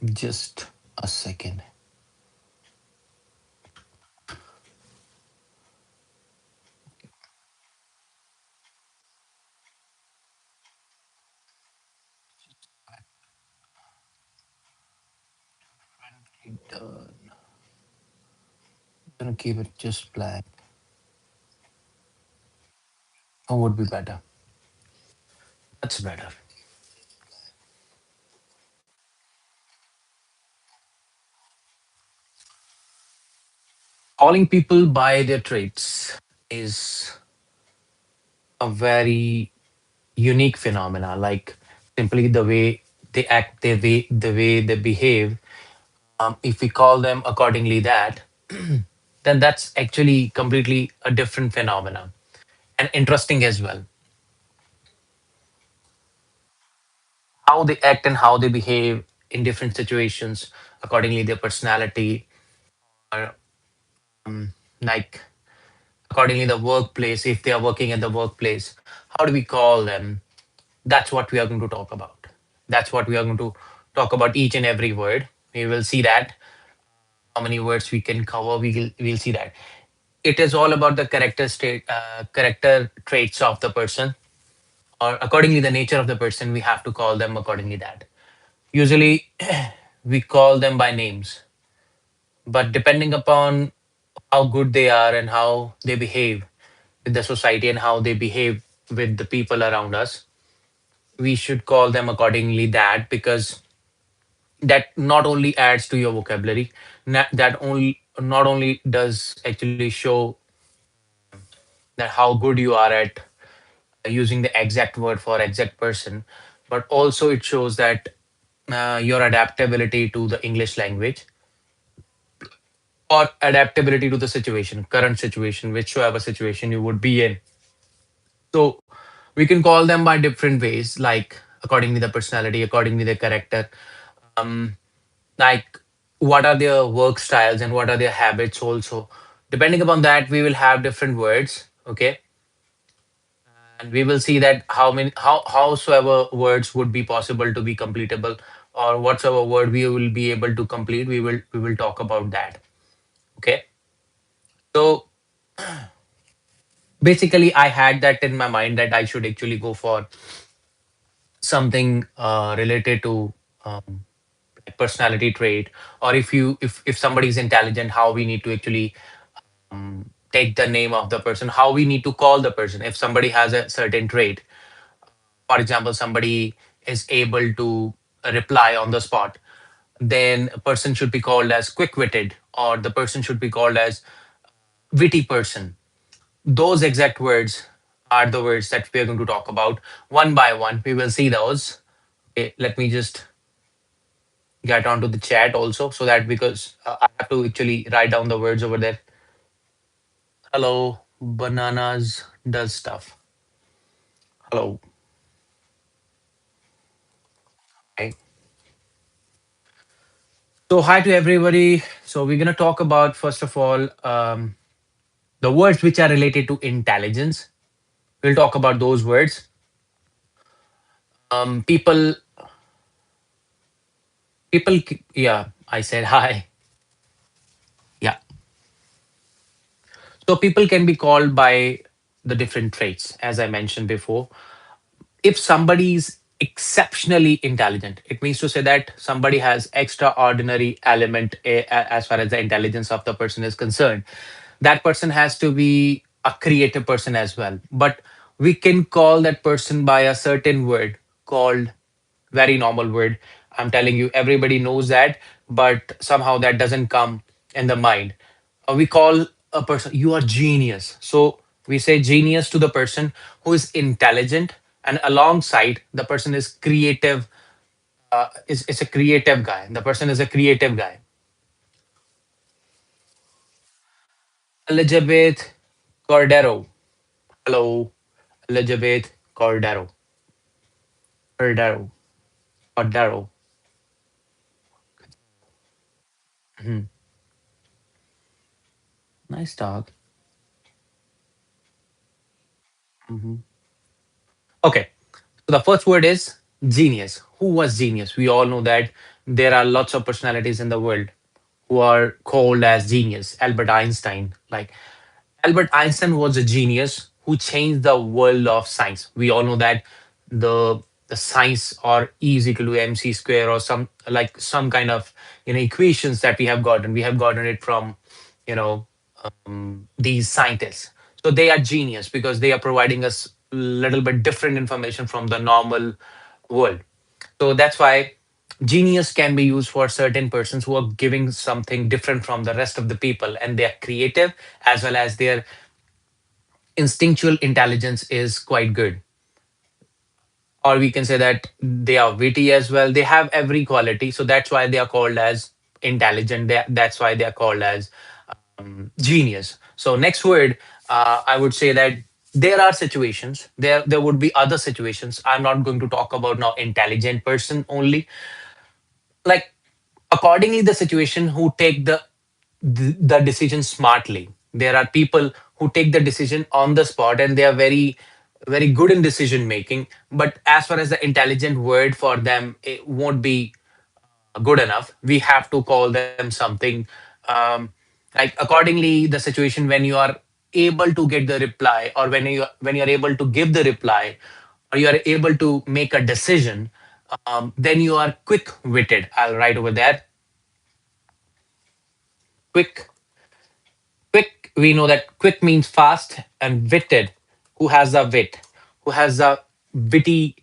Just a second. Done. Gonna keep it just blank. Or would be better. That's better. Calling people by their traits is a very unique phenomena. Like simply the way they act, the way they behave. If we call them accordingly that, then that's actually completely a different phenomena and interesting as well. How they act and how they behave in different situations, accordingly their personality, or like accordingly the workplace. If they are working at the workplace, how do we call them? That's what we are going to talk about. That's what we are going to talk about, each and every word. We will see that how many words we can cover. We'll see that it is all about the character traits of the person, or accordingly the nature of the person. We have to call them accordingly that. Usually, we call them by names, but depending upon how good they are and how they behave with the society and how they behave with the people around us, we should call them accordingly that, because that not only adds to your vocabulary, not only does actually show that how good you are at using the exact word for exact person, but also it shows that your adaptability to the English language, or adaptability to the situation, current situation, whichever situation you would be in. So we can call them by different ways, like according to the personality, according to their character, um, like what are their work styles and what are their habits also. Depending upon that, we will have different words. Okay, and we will see that howsoever words would be possible to be completable, or whatsoever word we will be able to complete, we will talk about that. Okay, so basically I had that in my mind that I should actually go for something related to like personality trait, or if somebody is intelligent, how we need to actually take the name of the person, how we need to call the person. If somebody has a certain trait, for example, somebody is able to reply on the spot, then a person should be called as quick-witted, or the person should be called as witty person. Those exact words are the words that we are going to talk about one by one. We will see those. Okay, let me just get onto the chat also, so that because I have to actually write down the words over there. Hello, bananas does stuff. Hello. Okay. So hi to everybody. So we're gonna talk about first of all the words which are related to intelligence. We'll talk about those words. People, yeah. I said hi. Yeah. So people can be called by the different traits, as I mentioned before. If somebody is exceptionally intelligent, it means to say that somebody has extraordinary element as far as the intelligence of the person is concerned. That person has to be a creative person as well, but we can call that person by a certain word called, very normal word, I'm telling you, everybody knows that, but somehow that doesn't come in the mind. We call a person, you are genius. So we say genius to the person who is intelligent, and alongside the person is creative. Is a creative guy. The person is a creative guy. Elizabeth Cordero. Hello, Elizabeth Cordero. Cordero. Cordero. Mhm. Nice dog. Mhm. Okay. So the first word is Genius. Who was genius? We all know that there are lots of personalities in the world who are called as genius. Albert Einstein. Like Albert Einstein was a genius who changed the world of science. We all know that the the science or E is equal to mc square or some kind of equations that we have gotten. We have gotten it from you know these scientists. So they are genius because they are providing us a little bit different information from the normal world. So that's why genius can be used for certain persons who are giving something different from the rest of the people, and they are creative as well as their instinctual intelligence is quite good. Or we can say that they are witty as well. They have every quality, so that's why they are called as intelligent. That's why they are called as genius. So next word, I would say that there are situations. There would be other situations. I'm not going to talk about now intelligent person only. Like accordingly the situation who take the decision smartly. There are people who take the decision on the spot and they are very good in decision making, but as far as the intelligent word for them, it won't be good enough. We have to call them something um, like accordingly the situation when you are able to get the reply, or when you're able to give the reply, or you are able to make a decision, then you are quick witted. I'll write over there, quick. Quick, we know that quick means fast, and witted, who has a wit, who has a witty,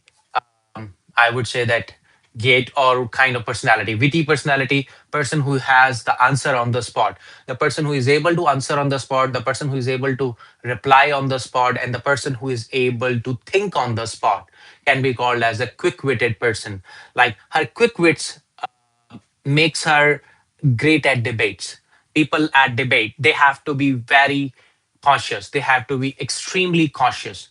I would say that gait or kind of personality. Witty personality, person who has the answer on the spot, the person who is able to answer on the spot, the person who is able to reply on the spot, and the person who is able to think on the spot can be called as a quick witted person. Like her quick wits makes her great at debates. People at debate, they have to be very cautious. They have to be extremely cautious.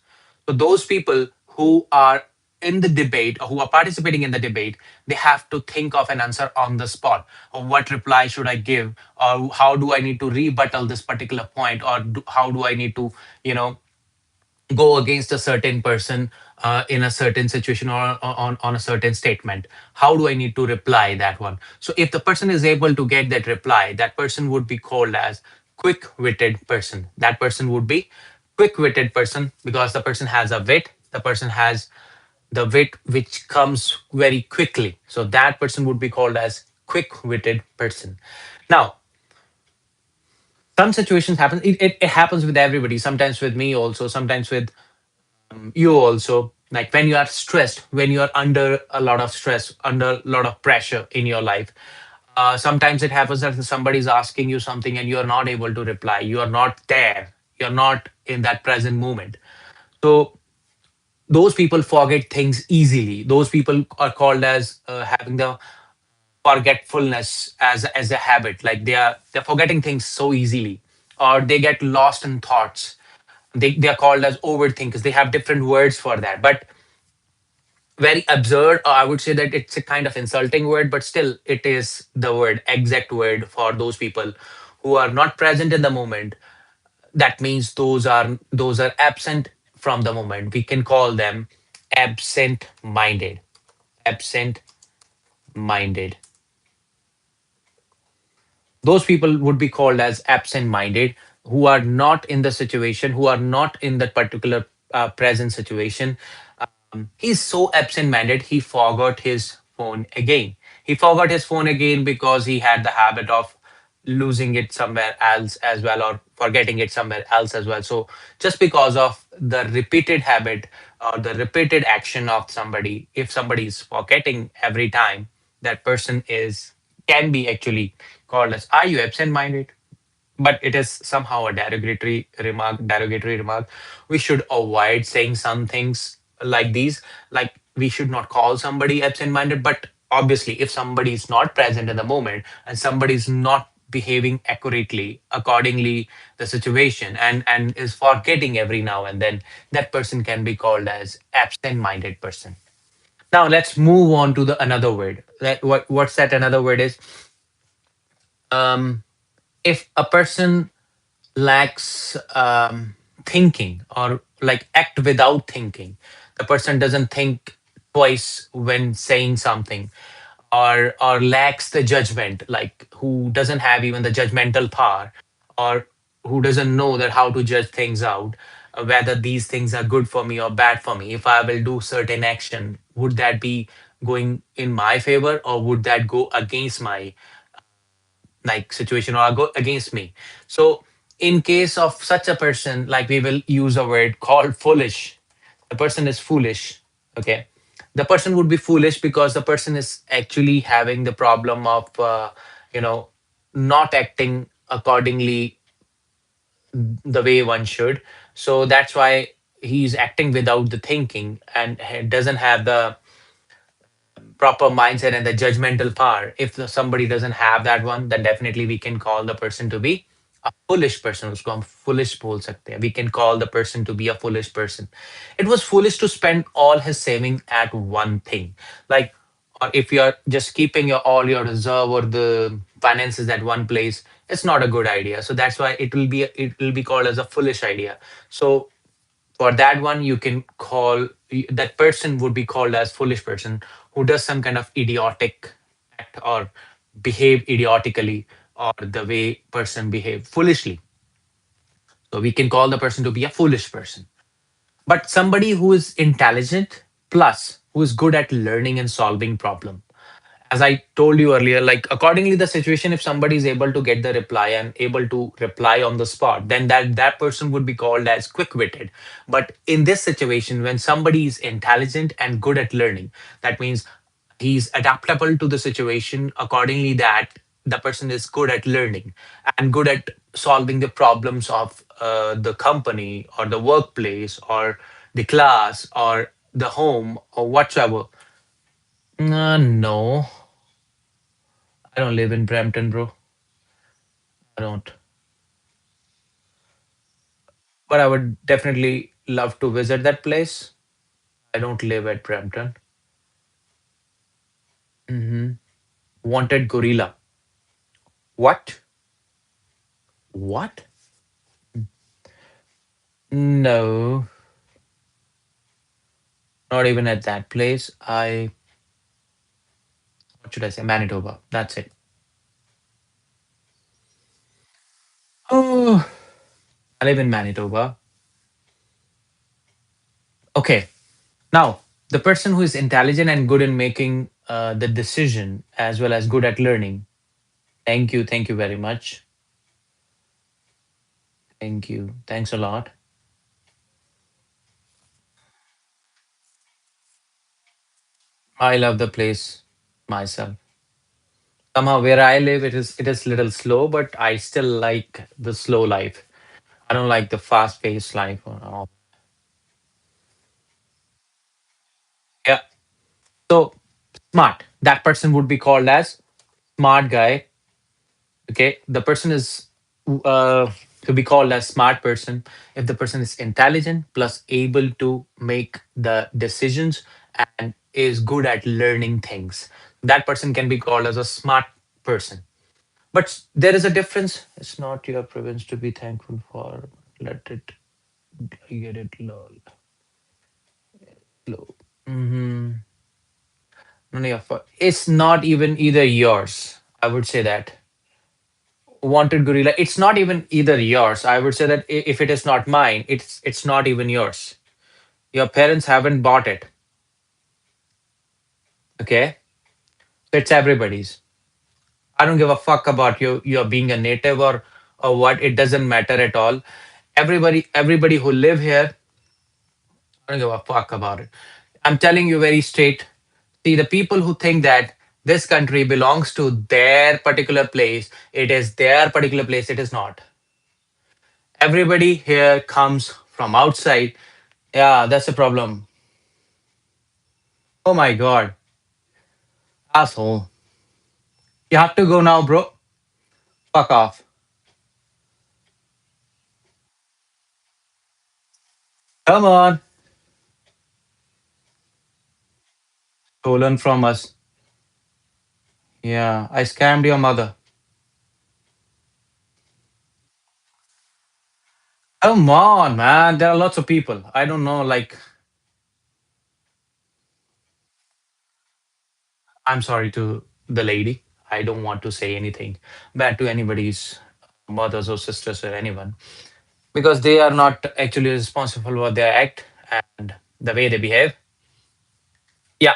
So those people who are in the debate or who are participating in the debate, they have to think of an answer on the spot. Or what reply should I give? Or how do I need to rebuttal this particular point? Or how do I need to, you know, go against a certain person in a certain situation or on a certain statement? How do I need to reply that one? So if the person is able to get that reply, that person would be called as quick-witted person. That person would be quick-witted person because the person has a wit. The person has the wit which comes very quickly. So that person would be called as quick-witted person. Now, some situations happen. It happens with everybody. Sometimes with me also. Sometimes with you also, like when you are stressed, when you are under a lot of stress, under a lot of pressure in your life, sometimes it happens that somebody is asking you something and you are not able to reply. You are not there, you're not in that present moment. So those people forget things easily. Those people are called as having the forgetfulness as a habit. Like they're forgetting things so easily, or they get lost in thoughts. They are called as overthinkers. They have different words for that, but very absurd, or I would say that it's a kind of insulting word, but still it is the word, exact word for those people who are not present in the moment. That means those are absent from the moment. We can call them absent minded. Absent minded. Those people would be called as absent minded, who are not in the situation, who are not in that particular present situation. He's so absent minded, he forgot his phone again. He forgot his phone again because he had the habit of losing it somewhere else as well, or forgetting it somewhere else as well. So just because of the repeated habit or the repeated action of somebody, if somebody is forgetting every time, that person is can be actually called as, are you absent minded? But it is somehow a derogatory remark. We should avoid saying some things like these. Like we should not call somebody absent minded, but obviously if somebody is not present in the moment and somebody is not behaving accurately accordingly the situation, and is forgetting every now and then, that person can be called as absent minded person. Now let's move on to the another word. What's that another word is? um if a person lacks thinking, or like act without thinking, the person doesn't think twice when saying something, or lacks the judgment, like who doesn't have even the judgmental power, or who doesn't know that how to judge things out, whether these things are good for me or bad for me. If I will do certain action, would that be going in my favor, or would that go against my like situation, or go against me? So in case of such a person, like we will use a word called foolish. The person is foolish. Okay, the person would be foolish because the person is actually having the problem of you know not acting accordingly the way one should. So that's why he's acting without the thinking, and doesn't have the proper mindset and the judgmental power. If somebody doesn't have that one, then definitely we can call the person to be a foolish person. उसको हम foolish बोल सकते हैं. We can call the person to be a foolish person. It was foolish to spend all his saving at one thing. Like, or if you're just keeping all your reserve or the finances at one place, it's not a good idea. So that's why it will be called as a foolish idea. So for that one, you can call that person would be called as foolish person who does some kind of idiotic act or behave idiotically, or the way person behave foolishly. So we can call the person to be a foolish person. But somebody who is intelligent plus who is good at learning and solving problem, as I told you earlier, like accordingly the situation, if somebody is able to get the reply and able to reply on the spot, then that person would be called as quick-witted. But in this situation, when somebody is intelligent and good at learning, that means he's adaptable to the situation accordingly, that the person is good at learning and good at solving the problems of the company or the workplace or the class or the home or whatsoever. No, I don't live in Brampton, bro. I don't. But I would definitely love to visit that place. I don't live at Brampton. Wanted gorilla. What? What? No, not even at that place. What should I say? Manitoba. That's it. Oh, I live in Manitoba. Okay. Now, the person who is intelligent and good in making the decision as well as good at learning. Thank you. Thank you very much. Thank you. Thanks a lot. I love the place myself. Somehow where I live, it is little slow, but I still like the slow life. I don't like the fast paced life. Or all. Yeah. So smart. That person would be called as smart guy. Okay. The person is to be called as smart person if the person is intelligent plus able to make the decisions and is good at learning things. That person can be called as a smart person. But there is a difference. It's not your province to be thankful for. Let it get it low. Low. Mm-hmm. No, no, it's not even either yours. I would say that. Wanted gorilla. It's not even either yours. I would say that if it is not mine, it's not even yours. Your parents haven't bought it. Okay, so it's everybody's. I don't give a fuck about you're being a native or what. It doesn't matter at all. Everybody who live here, I don't give a fuck about it. I'm telling you very straight. See, the people who think that this country belongs to their particular place, it is their particular place, it is not. Everybody here comes from outside. Yeah, that's the problem. Oh my God, asshole. You have to go now, bro. Fuck off. Come on. Stolen from us. Yeah, I scammed your mother. Come on, man. There are lots of people. I don't know, like, I'm sorry to the lady. I don't want to say anything bad to anybody's mothers or sisters or anyone, because they are not actually responsible for their act and the way they behave. Yeah.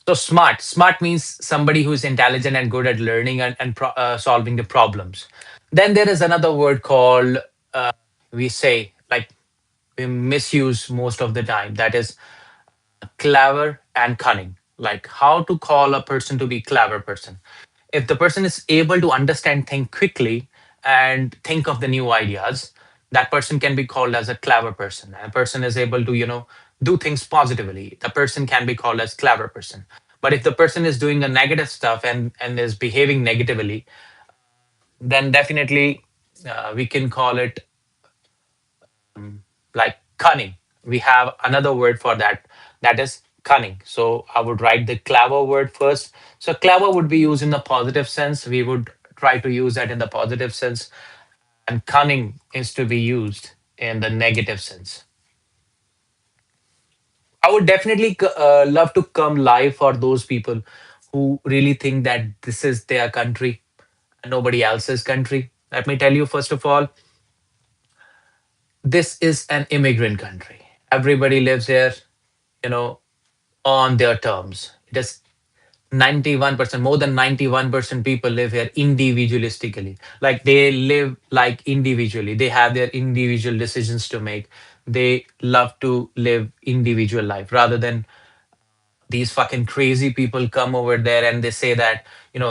So smart. Smart means somebody who is intelligent and good at learning and solving the problems. Then there is another word called, uh, we say, like, we misuse most of the time. That is clever and cunning. Like how to call a person to be clever person. If the person is able to understand things quickly and think of the new ideas, that person can be called as a clever person. A person is able to, do things positively. The person can be called as clever person. But if the person is doing a negative stuff and is behaving negatively, then definitely we can call it like cunning. We have another word for that, that is cunning. So I would write the clever word first. So clever would be used in the positive sense. We would try to use that in the positive sense, and cunning is to be used in the negative sense. I would definitely love to come live for those people who really think that this is their country and nobody else's country. Let me tell you, first of all, this is an immigrant country. Everybody lives here, you know, on their terms. It is 91%, more than 91% people live here individualistically. Like they live like individually. They have their individual decisions to make. They love to live individual life rather than these fucking crazy people come over there and they say that,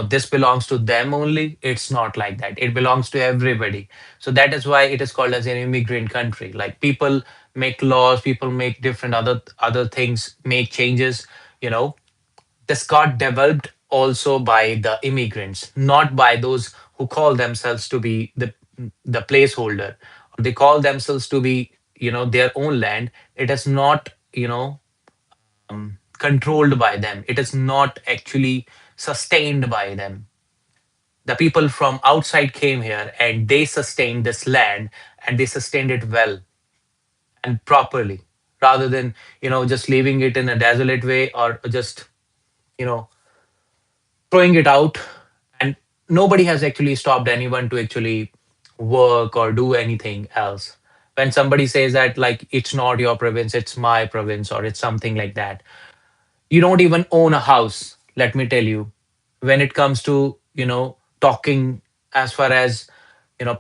this belongs to them only. It's not like that. It belongs to everybody. So that is why it is called as an immigrant country. Like people make laws, people make different other things, make changes, you know this got developed also by the immigrants, not by those who call themselves to be the placeholder. They call themselves to be, their own land. It is not, controlled by them. It is not actually sustained by them. The people from outside came here and they sustained this land, and they sustained it well and properly, rather than, just leaving it in a desolate way, or just, you know, throwing it out. And nobody has actually stopped anyone to actually work or do anything else. When somebody says that, like, it's not your province, it's my province, or it's something like that, you don't even own a house, let me tell you. When it comes to, talking as far as,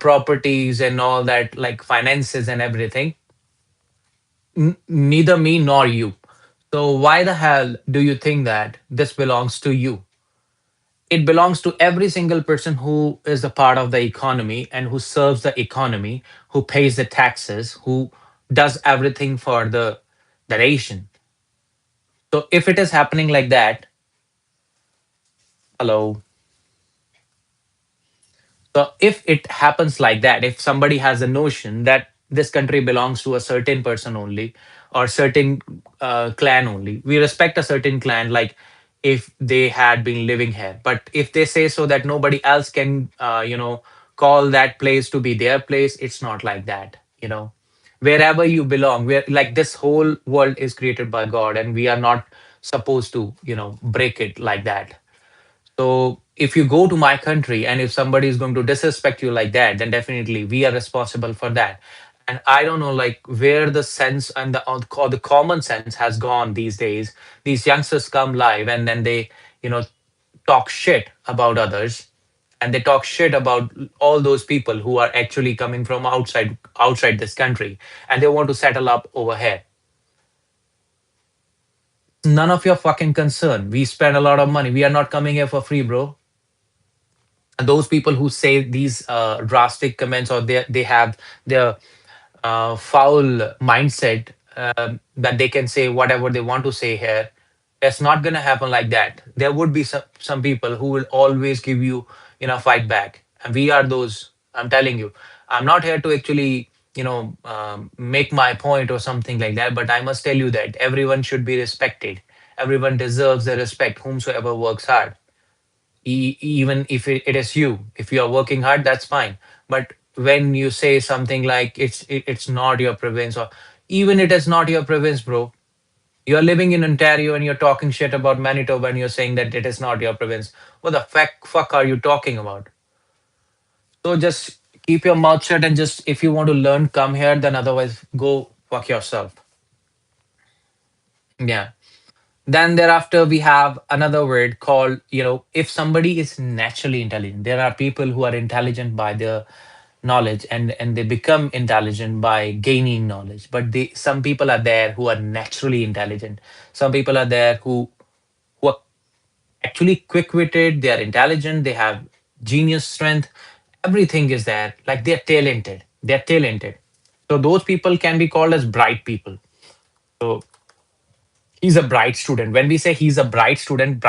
properties and all that, like finances and everything, neither me nor you. So why the hell do you think that this belongs to you? It belongs to every single person who is a part of the economy and who serves the economy, who pays the taxes, who does everything for the nation. So if it is happening like that, hello. So if it happens like that, if somebody has a notion that this country belongs to a certain person only, or certain clan only, we respect a certain clan. Like if they had been living here, but if they say so that nobody else can, call that place to be their place, it's not like that. Wherever you belong, where like this whole world is created by God, and we are not supposed to, break it like that. So if you go to my country and if somebody is going to disrespect you like that, then definitely we are responsible for that. And I don't know, like, where the sense and the common sense has gone these days. These youngsters come live and then they, talk shit about others, and they talk shit about all those people who are actually coming from outside this country, and they want to settle up over here. None of your fucking concern. We spend a lot of money. We are not coming here for free, bro. Those people who say these drastic comments, or they have their foul mindset, that they can say whatever they want to say here, it's not going to happen like that. There would be some people who will always give you, fight back, and we are those. I'm telling you, I'm not here to actually, make my point or something like that, but I must tell you that everyone should be respected. Everyone deserves the respect, whomsoever works hard. Even if it is you, if you are working hard, that's fine. But when you say something like it's not your province, or even it is not your province, bro, You're living in Ontario and you're talking shit about Manitoba and you're saying that it is not your province. What the fuck are you talking about? So just keep your mouth shut and just, if you want to learn, come here. Then otherwise, go fuck yourself. Yeah. Then thereafter, we have another word called, if somebody is naturally intelligent, there are people who are intelligent by their knowledge, and they become intelligent by gaining knowledge. But some people are there who are naturally intelligent. Some people are there who are actually quick-witted, they are intelligent, they have genius strength, everything is there. Like they're talented. They're talented. So those people can be called as bright people. So he's a bright student. When we say he's a bright student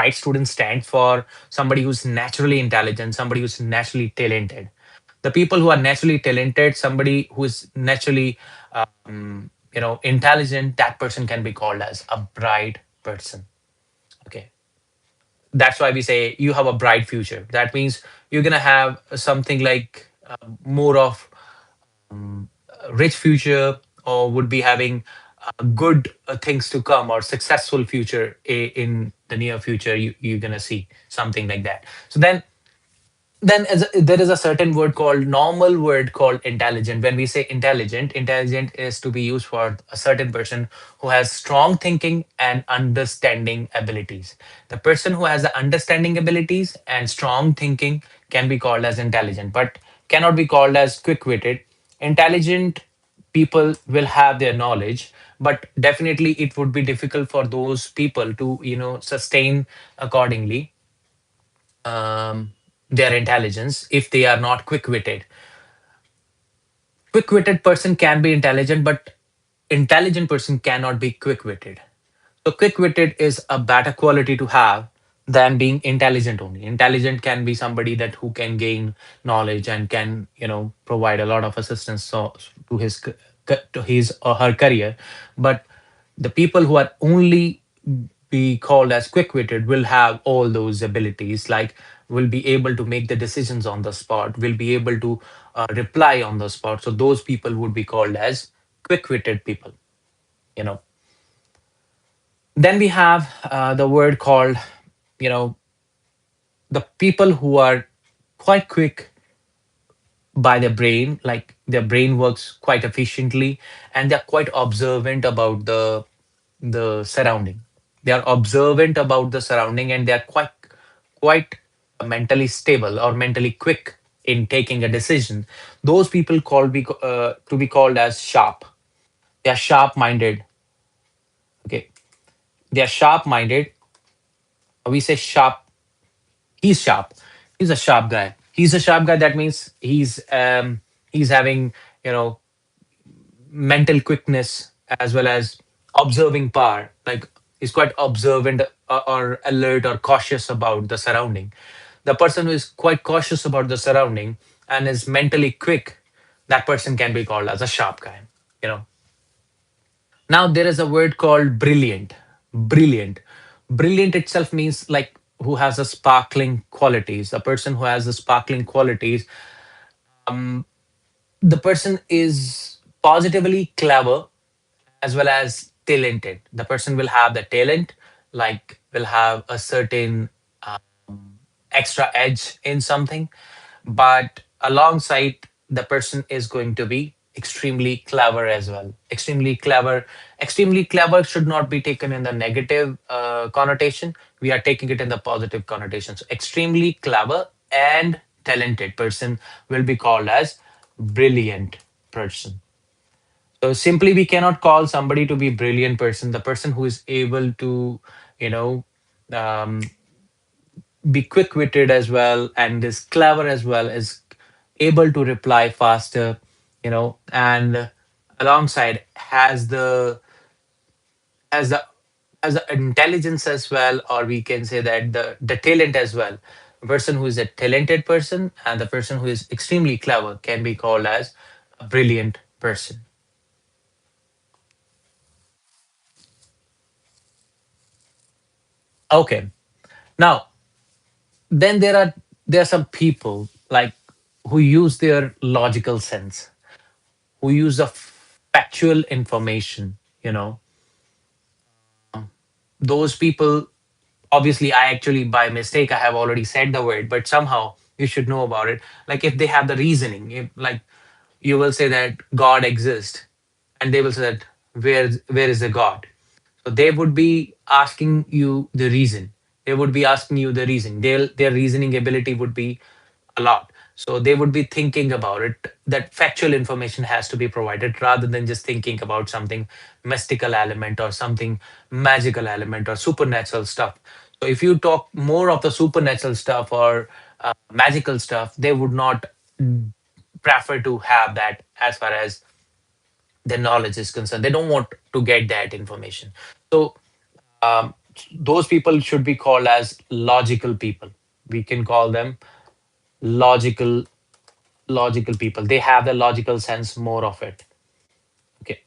stands for somebody who's naturally intelligent, somebody who's naturally talented. The people who are naturally talented, somebody who is naturally intelligent, that person can be called as a bright person. Okay. That's why we say you have a bright future. That means you're gonna have something like more of rich future, or would be having good things to come, or successful future in the near future. You're gonna see something like that. So then there is a certain word called normal word called intelligent. When we say intelligent is to be used for a certain person who has strong thinking and understanding abilities. The person who has the understanding abilities and strong thinking can be called as intelligent, but cannot be called as quick-witted. Intelligent people will have their knowledge, but definitely it would be difficult for those people to sustain accordingly their intelligence if they are not quick-witted. Quick-witted person can be intelligent, but intelligent person cannot be quick-witted. So quick-witted is a better quality to have than being intelligent only. Intelligent can be somebody that who can gain knowledge and can provide a lot of assistance to his or her career. But the people who are only be called as quick-witted will have all those abilities, like will be able to make the decisions on the spot, will be able to reply on the spot. So those people would be called as quick-witted people. You know. Then we have the word called, you know, the people who are quite quick by their brain, like their brain works quite efficiently, and they're quite observant about the surrounding. They are observant about the surrounding, and they are quite mentally stable or mentally quick in taking a decision. Those people to be called as sharp. They are sharp minded. Okay, they are sharp minded. We say sharp. He's sharp. He's a sharp guy. He's a sharp guy. That means he's having you know mental quickness as well as observing power. Like he's quite observant, or alert or cautious about the surrounding. The person who is quite cautious about the surrounding and is mentally quick, that person can be called as a sharp guy. You know. Now there is a word called brilliant. Brilliant. Brilliant itself means like who has a sparkling qualities. A person who has the sparkling qualities, the person is positively clever as well as talented. The person will have the talent, like will have a certain extra edge in something, but alongside the person is going to be extremely clever as well. Extremely clever. Extremely clever should not be taken in the negative connotation. We are taking it in the positive connotation. So extremely clever and talented person will be called as brilliant person. So simply we cannot call somebody to be brilliant person. The person who is able to, you know, um, be quick-witted as well and is clever as well, is able to reply faster, and alongside has the has the intelligence as well, or we can say that the talent as well. A person who is a talented person and the person who is extremely clever can be called as a brilliant person. Okay. Now, then there are some people like who use their logical sense, who use the factual information, those people, obviously, I actually by mistake I have already said the word, but somehow you should know about it. Like if they have the reasoning, if like you will say that God exists, and they will say that where is the God? So they would be asking you the reason. They would be asking you the reason. Their reasoning ability would be a lot. So they would be thinking about it. That factual information has to be provided rather than just thinking about something mystical element or something magical element or supernatural stuff. So if you talk more of the supernatural stuff or magical stuff, they would not prefer to have that as far as their knowledge is concerned. They don't want to get that information. So um, those people should be called as logical people. We can call them logical logical people. They have the logical sense more of it. Okay,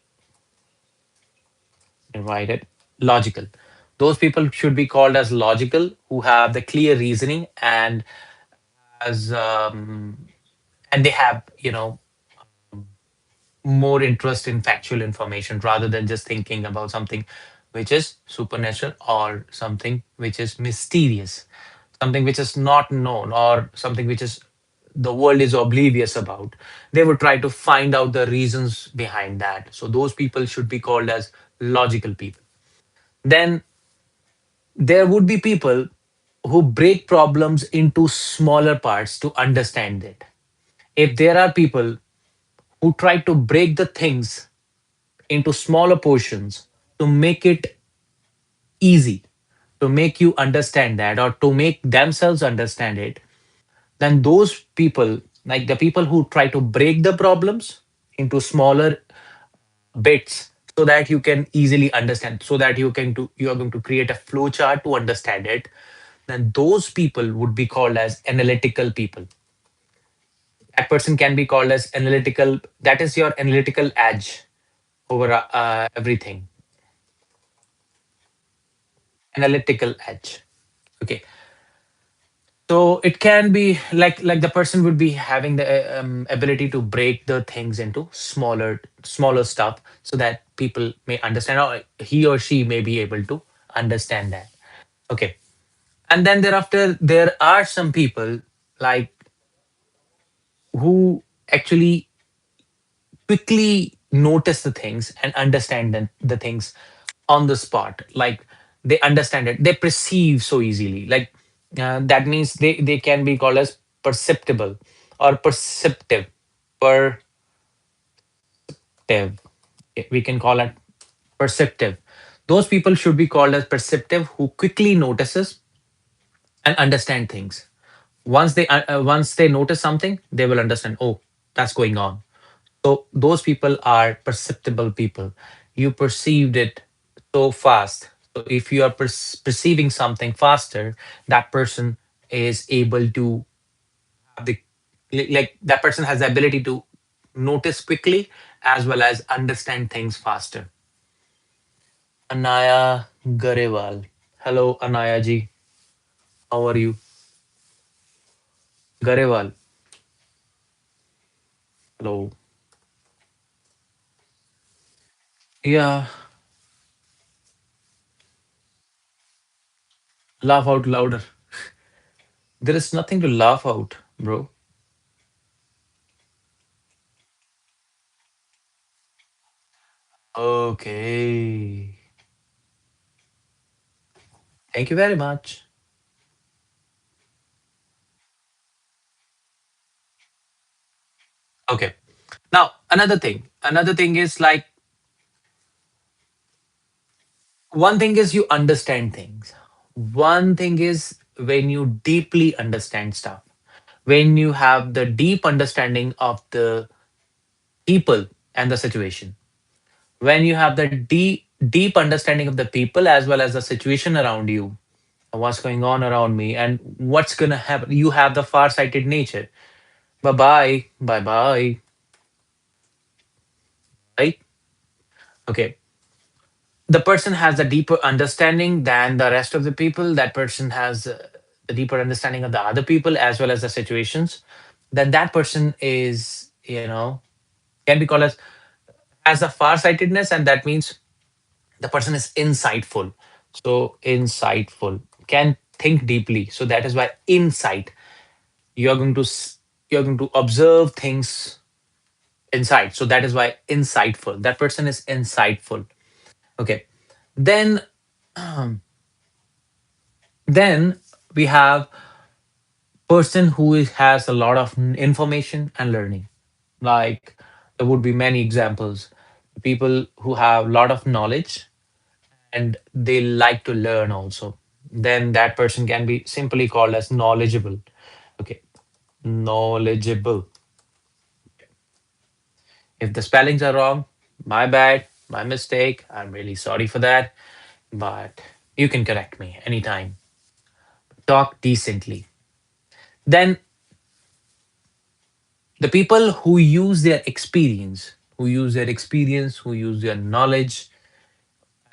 write it. Logical. Those people should be called as logical, who have the clear reasoning as and they have more interest in factual information rather than just thinking about something which is supernatural or something which is mysterious, something which is not known or something which is the world is oblivious about. They would try to find out the reasons behind that. So those people should be called as logical people. Then there would be people who break problems into smaller parts to understand it. If there are people who try to break the things into smaller portions to make it easy, to make you understand that, or to make themselves understand it, then those people, like the people who try to break the problems into smaller bits so that you can easily understand, so that you are going to create a flow chart to understand it, then those people would be called as analytical people. That person can be called as analytical. That is your analytical edge over everything. Analytical edge. Okay. So it can be like the person would be having the ability to break the things into smaller stuff so that people may understand, or he or she may be able to understand that. Okay. And then thereafter there are some people like who actually quickly notice the things and understand the things on the spot. Like they understand it, they perceive so easily. Like that means they can be called as perceptible or perceptive. Perceptive. We can call it perceptive. Those people should be called as perceptive, who quickly notices and understand things. Once they notice something, they will understand, oh, that's going on. So those people are perceptible people. You perceived it so fast. So if you are perceiving something faster, that person is able to have the like that person has the ability to notice quickly as well as understand things faster. Anaya Garewal. Hello, Anaya ji. How are you? Garewal. Hello. Yeah, laugh out louder. There is nothing to laugh out, bro. Okay. Thank you very much. Okay. Now, another thing is like one thing is you understand things. One thing is when you deeply understand stuff, when you have the deep understanding of the people and the situation, when you have the deep understanding of the people as well as the situation around you, what's going on around me and what's going to happen. You have the far-sighted nature. Bye bye. Bye bye. Right? Okay. The person has a deeper understanding than the rest of the people. That person has a deeper understanding of the other people as well as the situations. Then that person is, can be called as a farsightedness, and that means the person is insightful. So insightful, can think deeply. So that is why insight. You're going to you're going to observe things inside. So that is why insightful. That person is insightful. Okay. Then then we have person who has a lot of information and learning. Like there would be many examples. People who have a lot of knowledge and they like to learn also. Then that person can be simply called as knowledgeable. Okay, knowledgeable. If the spellings are wrong, my bad, my mistake. I'm really sorry for that. But you can correct me anytime. Talk decently. Then the people who use their experience, who use their knowledge,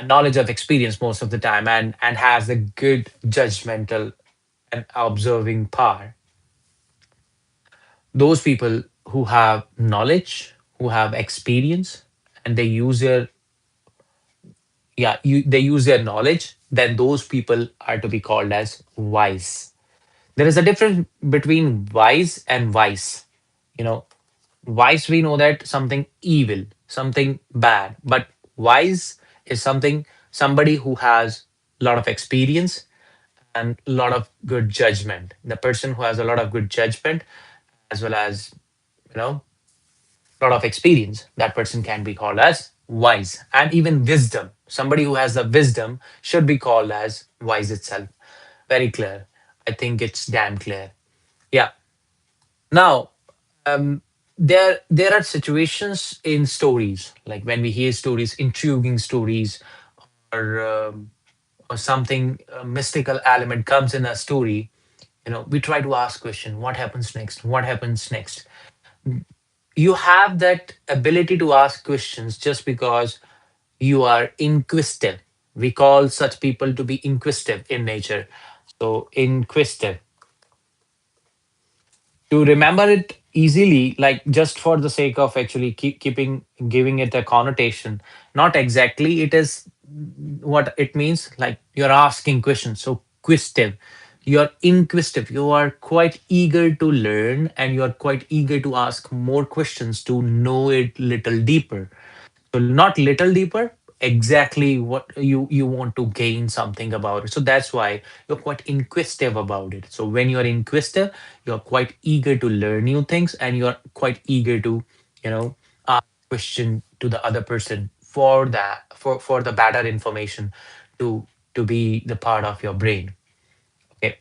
knowledge of experience most of the time, and has a good judgmental and observing power. Those people who have knowledge, who have experience, and they use their knowledge, then those people are to be called as wise. There is a difference between wise and vice. You know, wise, we know that something evil, something bad, but wise is somebody who has a lot of experience and a lot of good judgment. The person who has a lot of good judgment as well as, you know, lot of experience, that person can be called as wise. And even wisdom, somebody who has the wisdom should be called as wise itself. Very clear. I think it's damn clear. Yeah. Now, um, there are situations in stories, like when we hear stories, intriguing stories, or or something mystical element comes in a story. You know, we try to ask question: What happens next? What happens next? You have that ability to ask questions just because you are inquisitive. We call such people to be inquisitive in nature. So, inquisitive. To remember it easily, like just for the sake of actually keeping giving it a connotation, not exactly it is what it means. Like you're asking questions, so quisitive. You're inquisitive. You are quite eager to learn, and you are quite eager to ask more questions to know it little deeper. So not little deeper, exactly what you want to gain something about it. So that's why you're quite inquisitive about it. So when you're inquisitive, you're quite eager to learn new things, and you're quite eager to, you know, ask question to the other person for that for the better information to be the part of your brain. Okay.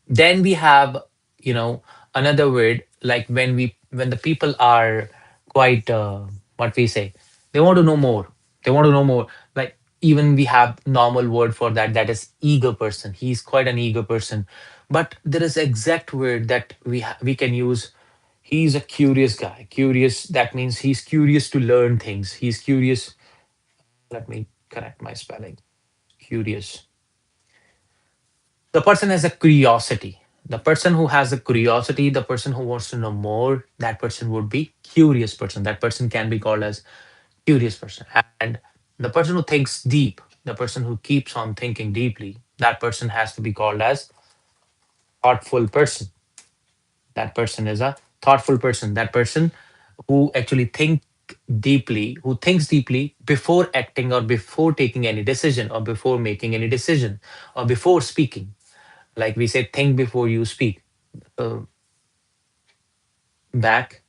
Then we have, you know, another word, like when the people are quite what we say, they want to know more. They want to know more. Like even we have normal word for that, that is eager person. He's quite an eager person. But there is exact word that we can use. He's a curious guy. Curious, that means he's curious to learn things. He's curious. Let me correct my spelling. Curious. The person has a curiosity. The person who has a curiosity, the person who wants to know more, that person would be curious person. That person can be called as curious person. And the person who thinks deep, the person who keeps on thinking deeply, that person has to be called as thoughtful person. That person is a thoughtful person. That person who actually who thinks deeply before acting or before taking any decision or before making any decision or before speaking. Like we say, think before you speak. uh, Back,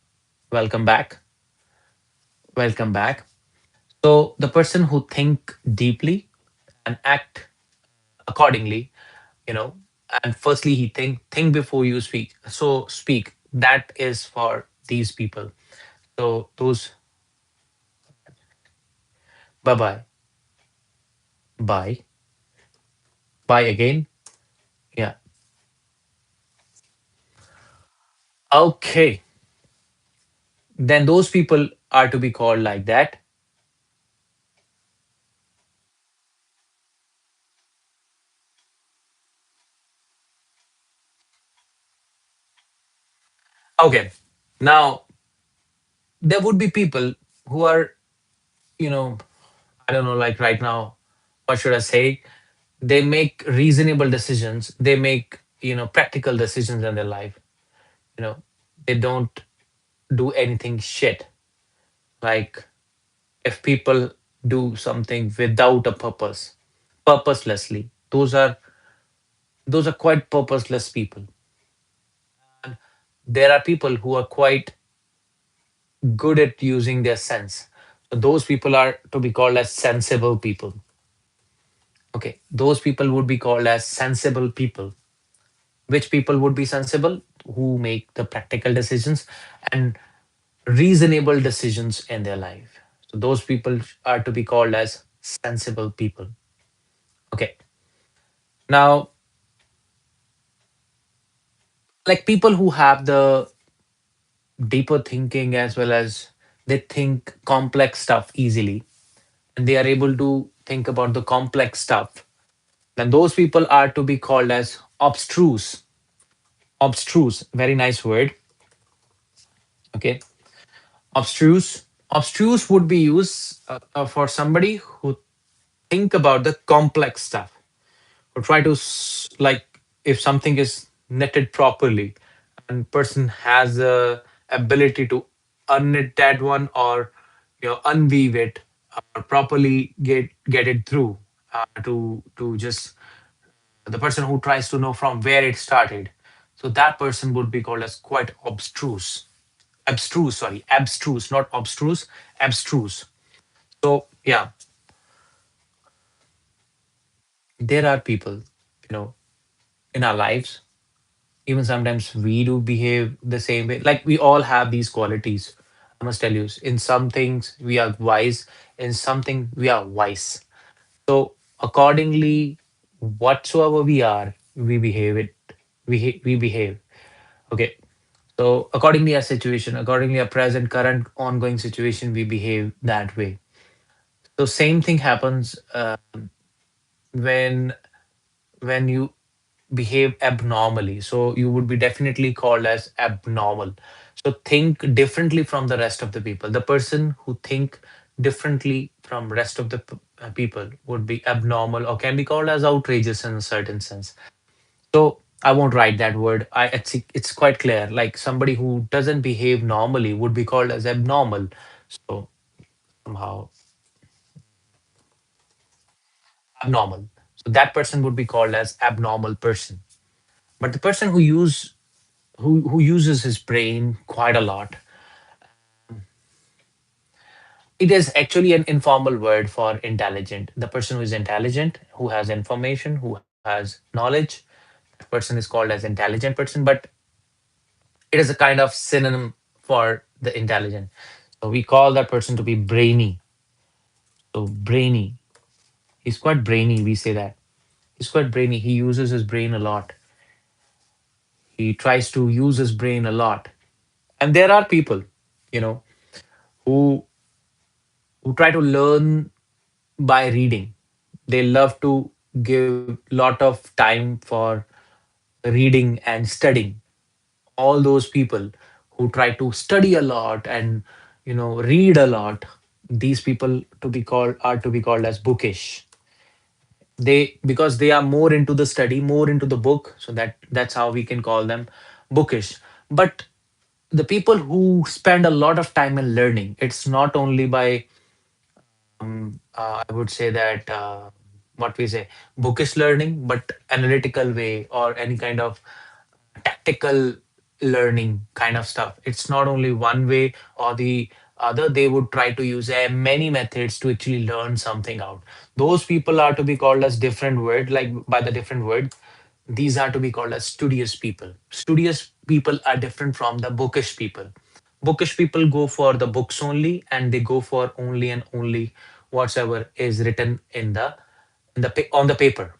welcome back, welcome back. So the person who think deeply and act accordingly, you know, and firstly he think before you speak. So speak. That is for these people. So those, bye bye, bye, bye again. Yeah. Okay. Then those people are to be called like that. Okay. Now there would be people who are, you know, I don't know, like right now what should I say? They make reasonable decisions. They make, practical decisions in their life. You know, they don't do anything shit. Like if people do something without a purpose, purposelessly, those are quite purposeless people. And there are people who are quite good at using their sense. So those people are to be called as sensible people. Okay, those people would be called as sensible people. Which people would be sensible? Who make the practical decisions and reasonable decisions in their life. So those people are to be called as sensible people. Okay. Now, like people who have the deeper thinking as well as they think complex stuff easily and they are able to think about the complex stuff, then those people are to be called as obstruse. Obstruse, very nice word. Okay. Obstruse. Obstruse would be used for somebody who think about the complex stuff or try to like if something is knitted properly and person has a ability to unknit that one or unweave it or properly get it through to just the person who tries to know from where it started, so that person would be called as quite obstruse. Abstruse, sorry, abstruse, not obstruse, abstruse. So yeah, there are people, in our lives. Even sometimes we do behave the same way. Like we all have these qualities. I must tell you, in some things we are wise, in something we are wise. So accordingly, whatsoever we are, we behave it. We behave. Okay. So accordingly our situation, accordingly our present, current, ongoing situation, we behave that way. So same thing happens when you behave abnormally. So you would be definitely called as abnormal. So think differently from the rest of the people. The person who think differently from rest of the people would be abnormal or can be called as outrageous in a certain sense. So I won't write that word. It's quite clear. Like somebody who doesn't behave normally would be called as abnormal. So somehow abnormal. So that person would be called as abnormal person. But the person who uses his brain quite a lot, it is actually an informal word for intelligent. The person who is intelligent, who has information, who has knowledge, that person is called as intelligent person, but it is a kind of synonym for the intelligent. So we call that person to be brainy. So brainy. He's quite brainy, we say that. He's quite brainy. He uses his brain a lot. He tries to use his brain a lot. And there are people, you know, who try to learn by reading. They love to give lot of time for reading and studying. All those people who try to study a lot and read a lot, these people to be called are to be called as bookish. They because they are more into the study, more into the book, so that's how we can call them bookish. But the people who spend a lot of time in learning, it's not only by I would say that what we say bookish learning, but analytical way or any kind of tactical learning kind of stuff. It's not only one way or the other. They would try to use many methods to actually learn something out. Those people are to be called as different word, like by the different word. These are to be called as studious people. Studious people are different from the bookish people. Bookish people go for the books only and they go for only and only whatsoever is written on the paper.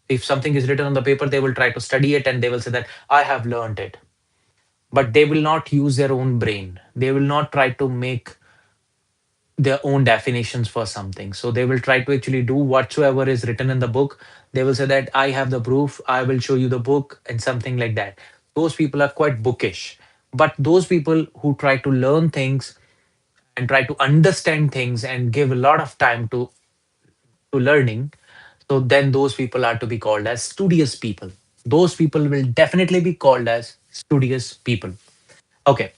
If something is written on the paper, they will try to study it and they will say that I have learned it. But they will not use their own brain. They will not try to make their own definitions for something. So they will try to actually do whatsoever is written in the book. They will say that I have the proof, I will show you the book, and something like that. Those people are quite bookish. But those people who try to learn things and try to understand things and give a lot of time to learning, So then those people are to be called as studious people. Those people will definitely be called as studious people. Okay.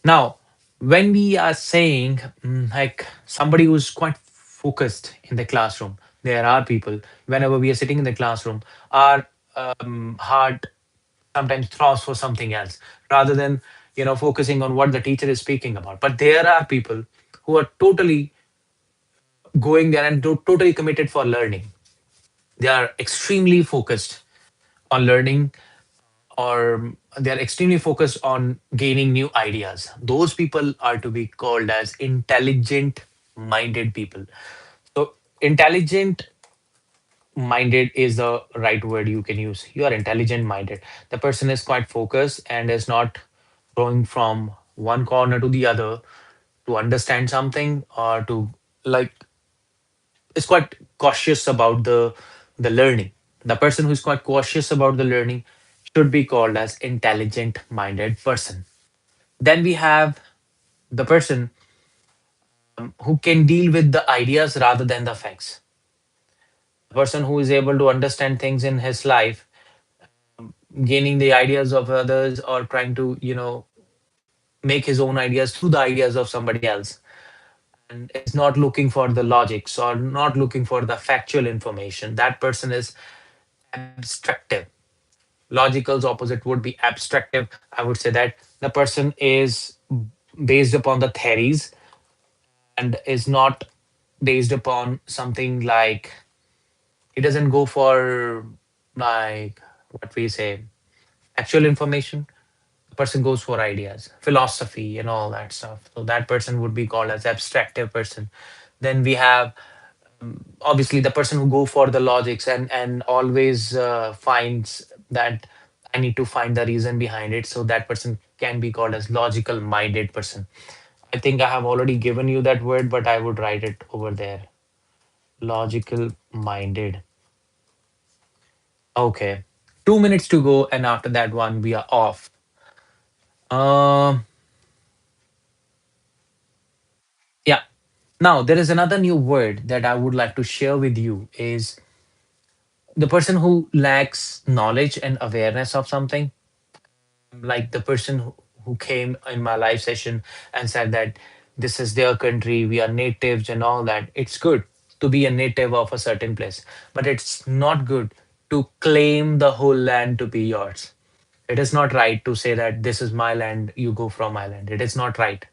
Now, when we are saying like somebody who's quite focused in the classroom, there are people whenever we are sitting in the classroom, our heart sometimes throbs for something else rather than focusing on what the teacher is speaking about. But there are people who are totally going there and totally committed for learning. They are extremely focused on learning, or they are extremely focused on gaining new ideas. Those people are to be called as intelligent minded people. So intelligent minded is the right word you can use. You are intelligent minded. The person is quite focused and is not going from one corner to the other to understand something, or to like is quite cautious about the learning. The person who is quite cautious about the learning should be called as intelligent minded person. Then we have the person who can deal with the ideas rather than the facts. The person who is able to understand things in his life, gaining the ideas of others, or trying to make his own ideas through the ideas of somebody else, and is not looking for the logics or not looking for the factual information. That person is abstractive. Logical's opposite would be abstractive. I would say that the person is based upon the theories and is not based upon something like, he doesn't go for like what we say actual information. The person goes for ideas, philosophy, and all that stuff. So that person would be called as abstractive person. Then we have obviously the person who go for the logics and always finds that I need to find the reason behind it. So that person can be called as logical minded person. I think I have already given you that word, but I would write it over there. Logical minded. Okay. 2 minutes to go, and after that one we are off. Um yeah. Now there is another new word that I would like to share with you is the person who lacks knowledge and awareness of something. Like the person who came in my live session and said that this is their country, we are natives and all that. It's good to be a native of a certain place, but it's not good to claim the whole land to be yours. It is not right to say that this is my land, you go from my land. It is not right.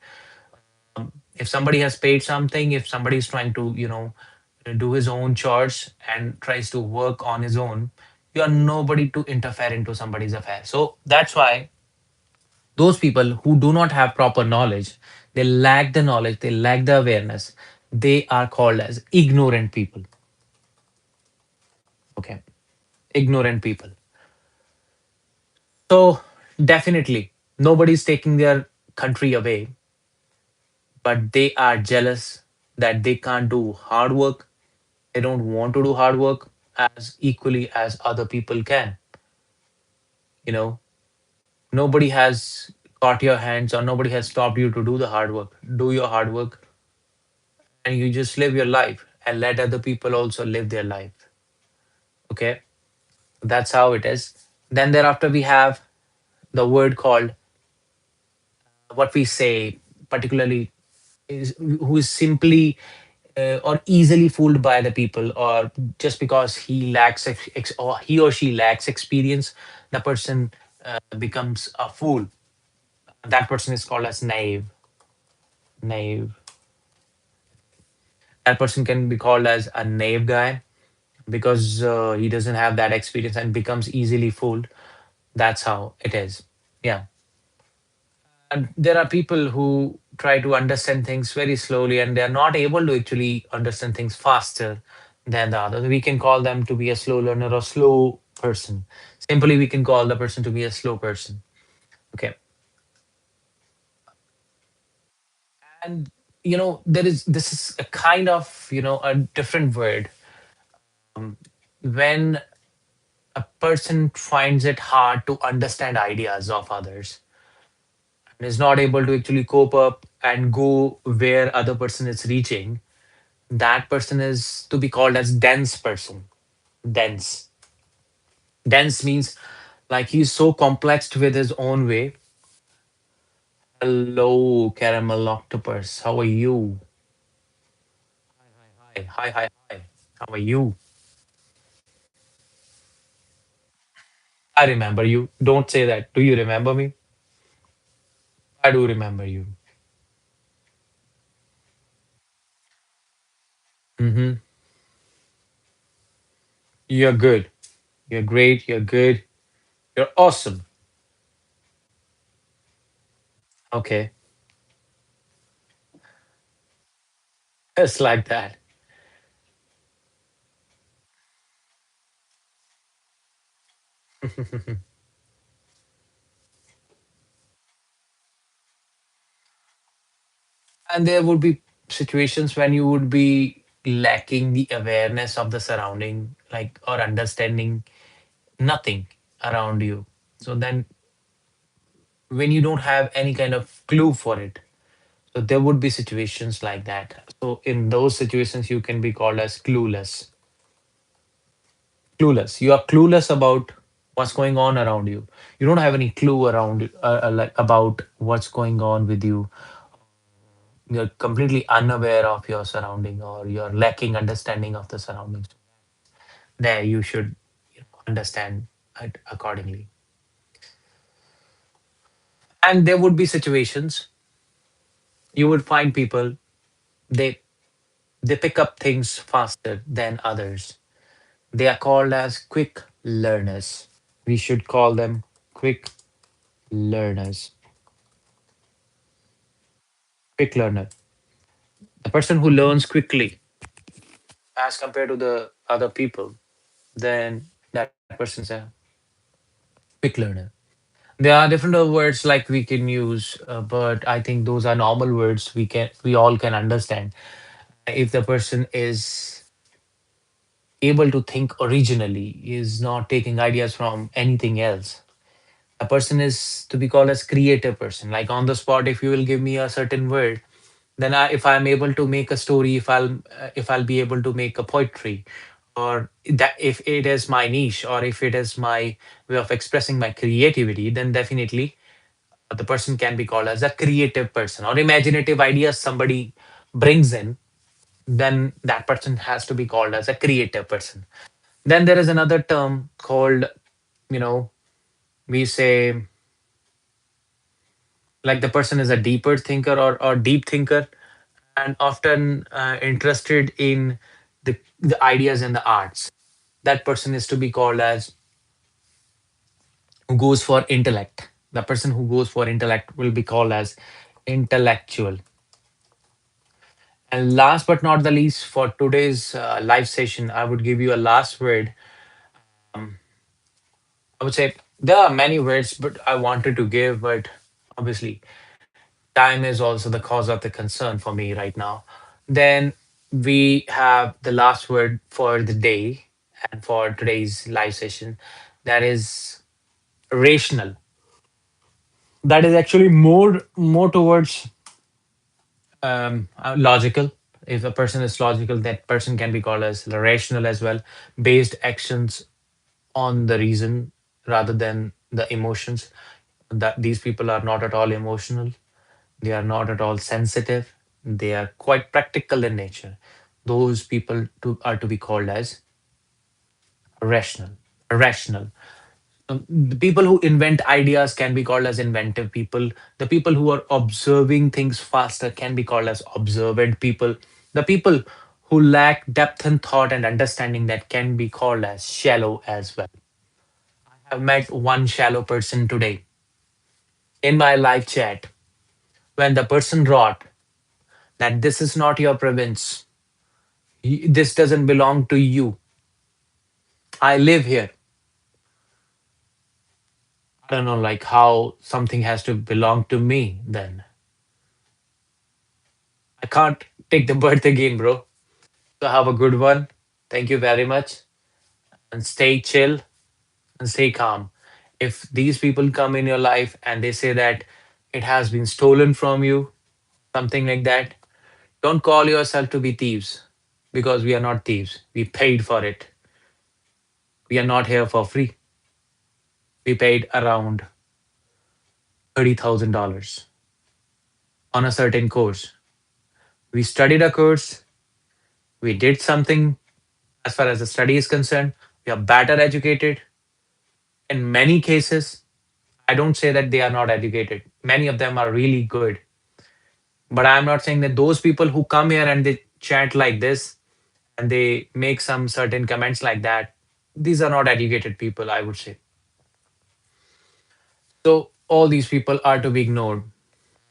If somebody has paid something, if somebody is trying to do his own chores and tries to work on his own, you are nobody to interfere into somebody's affair. So that's why those people who do not have proper knowledge, they lack the knowledge, they lack the awareness, they are called as ignorant people. Okay, ignorant people. So definitely nobody's taking their country away, but they are jealous that they can't do hard work. They don't want to do hard work as equally as other people can. You know, nobody has caught your hands or nobody has stopped you to do the hard work. Do your hard work and you just live your life and let other people also live their life. Okay, that's how it is. Then thereafter we have the word called what we say, particularly is who is simply or easily fooled by the people, or just because he lacks or he or she lacks experience, the person becomes a fool. That person is called as naive. Naive. That person can be called as a naive guy because he doesn't have that experience and becomes easily fooled. That's how it is. Yeah. And there are people who try to understand things very slowly and they are not able to actually understand things faster than the others. We can call them to be a slow learner or slow person. Simply, we can call the person to be a slow person. Okay. And there is this is a kind of a different word. When a person finds it hard to understand ideas of others and is not able to actually cope up and go where other person is reaching, that person is to be called as dense person. Dense. Dense means like he's so complex with his own way. Hello, caramel octopus. How are you? Hi, hi, hi, hi. How are you? I remember you. Don't say that. Do you remember me? I do remember you. Mm-hmm. You're good. You're great. You're good. You're awesome. Okay. It's like that. And there would be situations when you would be lacking the awareness of the surrounding, like, or understanding nothing around you. So then, when you don't have any kind of clue for it, so there would be situations like that. So in those situations, you can be called as clueless. Clueless. You are clueless about what's going on around you. You don't have any clue around like about what's going on with you. You're completely unaware of your surrounding, or you're lacking understanding of the surroundings. There, you should, understand it accordingly. And there would be situations you would find people, they they pick up things faster than others. They are called as quick learners. We should call them quick learners. Quick learner. The person who learns quickly as compared to the other people, then that person's a quick learner. There are different words like we can use, but I think those are normal words we all can understand. If the person is able to think originally, is not taking ideas from anything else, a person is to be called as creative person. Like on the spot, if you will give me a certain word, then if I'm able to make a story, if I'll be able to make a poetry, or that if it is my niche, or if it is my way of expressing my creativity, then definitely the person can be called as a creative person. Or imaginative ideas somebody brings in, then that person has to be called as a creative person. Then there is another term called, you know we say, like the person is a deeper thinker, or deep thinker, and often interested in the ideas and the arts. That person is to be called as who goes for intellect. The person who goes for intellect will be called as intellectual. And last but not the least, for today's live session, I would give you a last word. Um, I would say there are many words, but I wanted to give, but obviously, time is also the cause of the concern for me right now. Then we have the last word for the day and for today's live session. That is rational. That is actually more towards logical. If a person is logical, that person can be called as rational as well. Based actions on the reason rather than the emotions. That these people are not at all emotional. They are not at all sensitive. They are quite practical in nature. Those people are to be called as rational. Rational. The people who invent ideas can be called as inventive people. The people who are observing things faster can be called as observant people. The people who lack depth and thought and understanding, that can be called as shallow as well. I've met one shallow person today in my live chat when the person wrote that this is not your province. This doesn't belong to you. I live here. I don't know, like how something has to belong to me then. I can't take the birth again, bro. So have a good one. Thank you very much. And stay chill and stay calm. If these people come in your life and they say that it has been stolen from you, something like that, don't call yourself to be thieves, because we are not thieves. We paid for it. We are not here for free. We paid around $30,000 on a certain course. We studied a course, we did something as far as the study is concerned, we are better educated. In many cases, I don't say that they are not educated. Many of them are really good. But I'm not saying that those people who come here and they chat like this and they make some certain comments like that, these are not educated people, I would say. So all these people are to be ignored.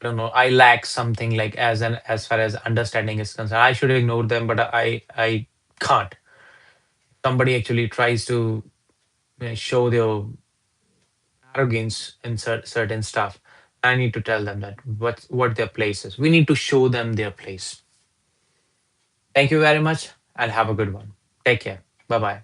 I don't know. I lack something like as far as understanding is concerned. I should ignore them, but I can't. Somebody actually tries to show their arrogance in certain stuff. I need to tell them that what their place is. We need to show them their place. Thank you very much and have a good one. Take care. Bye bye.